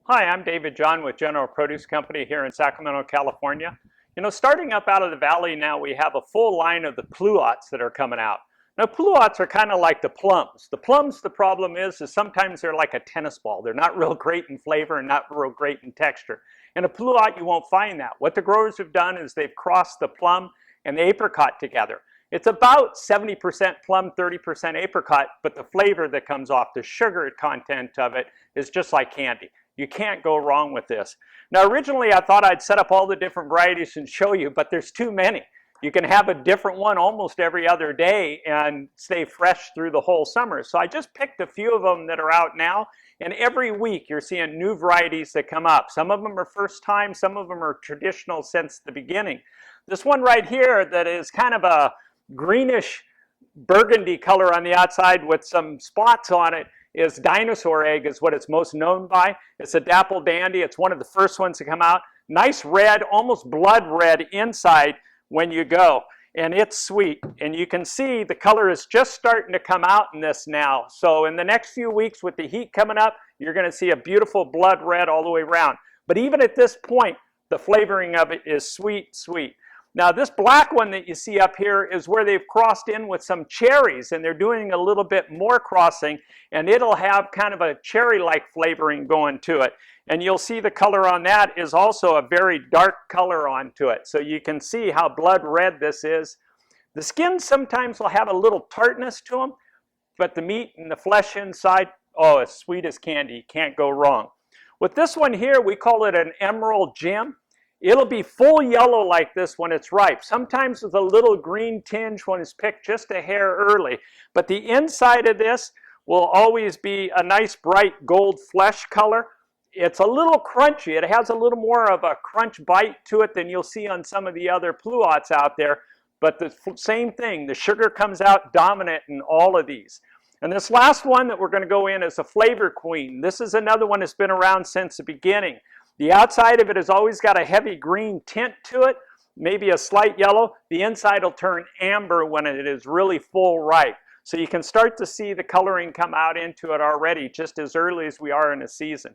Hi, I'm David John with General Produce Company here in Sacramento, California. Starting up out of the valley now, we have a full line of the Pluots that are coming out. Now, Pluots are kind of like the plums. The plums, the problem is sometimes they're like a tennis ball. They're not real great in flavor and not real great in texture. In a Pluot, you won't find that. What the growers have done is they've crossed the plum and the apricot together. It's about 70% plum, 30% apricot, but the flavor that comes off, the sugar content of it, is just like candy. You can't go wrong with this. Now, originally I thought I'd set up all the different varieties and show you, but there's too many. You can have a different one almost every other day and stay fresh through the whole summer. So I just picked a few of them that are out now, and every week you're seeing new varieties that come up. Some of them are first time, some of them are traditional since the beginning. This one right here that is kind of a greenish burgundy color on the outside with some spots on it is Dinosaur Egg is what it's most known by. It's a dapple dandy. It's one of the first ones to come out. Nice red, almost blood red inside when you go. And it's sweet. And you can see the color is just starting to come out in this now. So in the next few weeks with the heat coming up, you're going to see a beautiful blood red all the way around. But even at this point, the flavoring of it is sweet, sweet. Now this black one that you see up here is where they've crossed in with some cherries, and they're doing a little bit more crossing, and it'll have kind of a cherry-like flavoring going to it. And you'll see the color on that is also a very dark color onto it. So you can see how blood red this is. The skin sometimes will have a little tartness to them, but the meat and the flesh inside, oh, as sweet as candy. You can't go wrong. With this one here, we call it an emerald gem. It'll be full yellow like this when it's ripe, sometimes with a little green tinge when it's picked just a hair early. But the inside of this will always be a nice bright gold flesh color. It's a little crunchy. It has a little more of a crunch bite to it than you'll see on some of the other Pluots out there. But the same thing, the sugar comes out dominant in all of these. And this last one that we're going to go in is a flavor queen. This is another one that's been around since the beginning. The outside of it has always got a heavy green tint to it, maybe a slight yellow. The inside will turn amber when it is really full ripe. So you can start to see the coloring come out into it already just as early as we are in the season.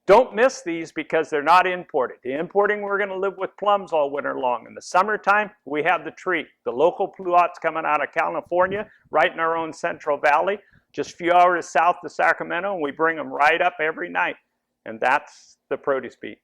Don't miss these because they're not imported. The importing, we're going to live with plums all winter long. In the summertime, we have the treat. The local Pluots coming out of California, right in our own Central Valley, just a few hours south of Sacramento, and we bring them right up every night. And that's the Produce Beat.